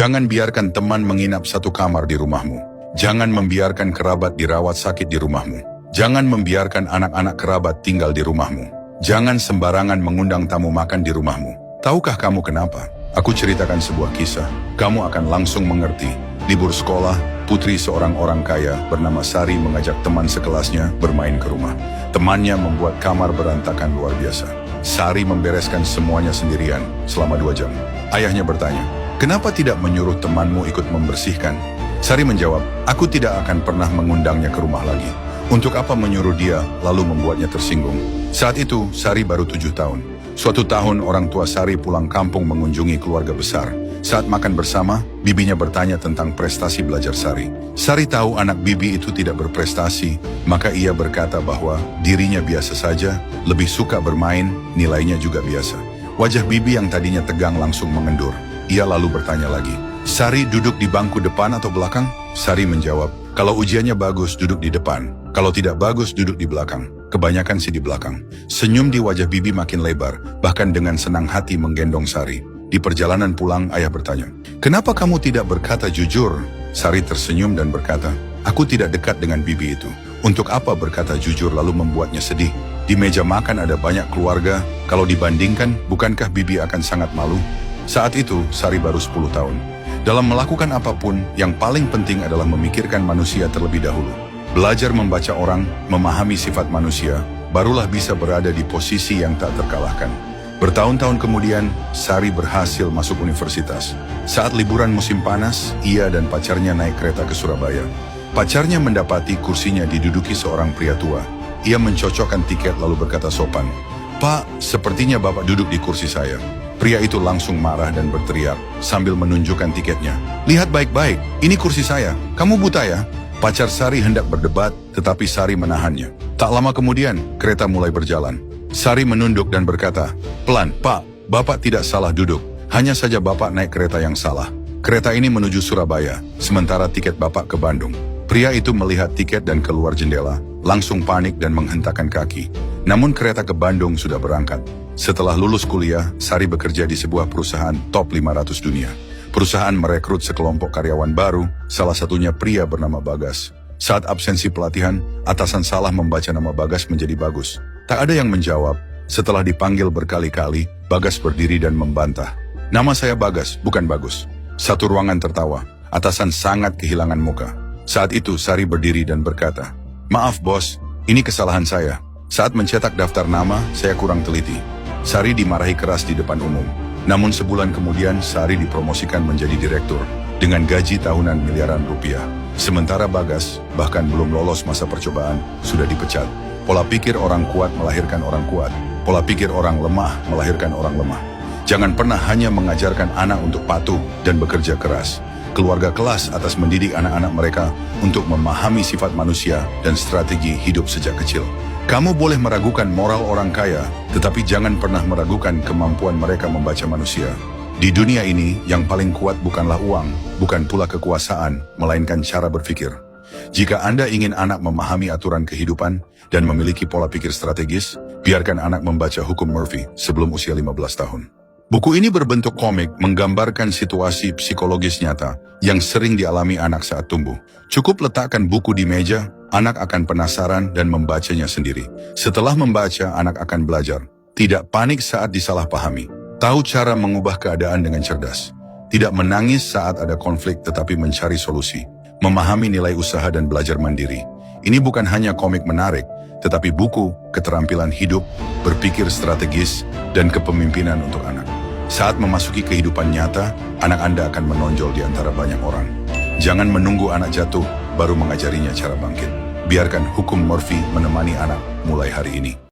Jangan biarkan teman menginap satu kamar di rumahmu. Jangan membiarkan kerabat dirawat sakit di rumahmu. Jangan membiarkan anak-anak kerabat tinggal di rumahmu. Jangan sembarangan mengundang tamu makan di rumahmu. Tahukah kamu kenapa? Aku ceritakan sebuah kisah. Kamu akan langsung mengerti. Libur sekolah, putri seorang orang kaya bernama Sari mengajak teman sekelasnya bermain ke rumah. Temannya membuat kamar berantakan luar biasa. Sari membereskan semuanya sendirian selama 2 jam. Ayahnya bertanya, "Kenapa tidak menyuruh temanmu ikut membersihkan?" Sari menjawab, "Aku tidak akan pernah mengundangnya ke rumah lagi. Untuk apa menyuruh dia lalu membuatnya tersinggung?" Saat itu, Sari baru 7 tahun. Suatu tahun orang tua Sari pulang kampung mengunjungi keluarga besar. Saat makan bersama, bibinya bertanya tentang prestasi belajar Sari. Sari tahu anak bibi itu tidak berprestasi, maka ia berkata bahwa dirinya biasa saja, lebih suka bermain, nilainya juga biasa. Wajah bibi yang tadinya tegang langsung mengendur. Ia lalu bertanya lagi, "Sari duduk di bangku depan atau belakang?" Sari menjawab, "Kalau ujiannya bagus duduk di depan, kalau tidak bagus duduk di belakang. Kebanyakan sih di belakang." Senyum di wajah bibi makin lebar, bahkan dengan senang hati menggendong Sari. Di perjalanan pulang, ayah bertanya, "Kenapa kamu tidak berkata jujur?" Sari tersenyum dan berkata, "Aku tidak dekat dengan bibi itu. Untuk apa berkata jujur lalu membuatnya sedih? Di meja makan ada banyak keluarga, kalau dibandingkan, bukankah bibi akan sangat malu?" Saat itu, Sari baru 10 tahun. Dalam melakukan apapun, yang paling penting adalah memikirkan manusia terlebih dahulu. Belajar membaca orang, memahami sifat manusia, barulah bisa berada di posisi yang tak terkalahkan. Bertahun-tahun kemudian, Sari berhasil masuk universitas. Saat liburan musim panas, ia dan pacarnya naik kereta ke Surabaya. Pacarnya mendapati kursinya diduduki seorang pria tua. Ia mencocokkan tiket lalu berkata sopan, "Pak, sepertinya Bapak duduk di kursi saya." Pria itu langsung marah dan berteriak sambil menunjukkan tiketnya. "Lihat baik-baik, ini kursi saya. Kamu buta ya?" Pacar Sari hendak berdebat, tetapi Sari menahannya. Tak lama kemudian, kereta mulai berjalan. Sari menunduk dan berkata, "Pelan, Pak, Bapak tidak salah duduk. Hanya saja Bapak naik kereta yang salah. Kereta ini menuju Surabaya, sementara tiket Bapak ke Bandung." Pria itu melihat tiket dan keluar jendela, langsung panik dan menghentakkan kaki. Namun kereta ke Bandung sudah berangkat. Setelah lulus kuliah, Sari bekerja di sebuah perusahaan top 500 dunia. Perusahaan merekrut sekelompok karyawan baru, salah satunya pria bernama Bagas. Saat absensi pelatihan, atasan salah membaca nama Bagas menjadi Bagus. Tak ada yang menjawab. Setelah dipanggil berkali-kali, Bagas berdiri dan membantah. "Nama saya Bagas, bukan Bagus." Satu ruangan tertawa. Atasan sangat kehilangan muka. Saat itu Sari berdiri dan berkata, "Maaf bos, ini kesalahan saya. Saat mencetak daftar nama, saya kurang teliti." Sari dimarahi keras di depan umum. Namun sebulan kemudian Sari dipromosikan menjadi direktur dengan gaji tahunan miliaran rupiah. Sementara Bagas bahkan belum lolos masa percobaan, sudah dipecat. Pola pikir orang kuat melahirkan orang kuat. Pola pikir orang lemah melahirkan orang lemah. Jangan pernah hanya mengajarkan anak untuk patuh dan bekerja keras. Keluarga kelas atas mendidik anak-anak mereka untuk memahami sifat manusia dan strategi hidup sejak kecil. Kamu boleh meragukan moral orang kaya, tetapi jangan pernah meragukan kemampuan mereka membaca manusia. Di dunia ini, yang paling kuat bukanlah uang, bukan pula kekuasaan, melainkan cara berpikir. Jika Anda ingin anak memahami aturan kehidupan dan memiliki pola pikir strategis, biarkan anak membaca Hukum Murphy sebelum usia 15 tahun. Buku ini berbentuk komik menggambarkan situasi psikologis nyata yang sering dialami anak saat tumbuh. Cukup letakkan buku di meja, anak akan penasaran dan membacanya sendiri. Setelah membaca, anak akan belajar. Tidak panik saat disalahpahami. Tahu cara mengubah keadaan dengan cerdas. Tidak menangis saat ada konflik tetapi mencari solusi. Memahami nilai usaha dan belajar mandiri. Ini bukan hanya komik menarik, tetapi buku, keterampilan hidup, berpikir strategis, dan kepemimpinan untuk anak. Saat memasuki kehidupan nyata, anak Anda akan menonjol di antara banyak orang. Jangan menunggu anak jatuh, baru mengajarinya cara bangkit. Biarkan Hukum Murphy menemani anak mulai hari ini.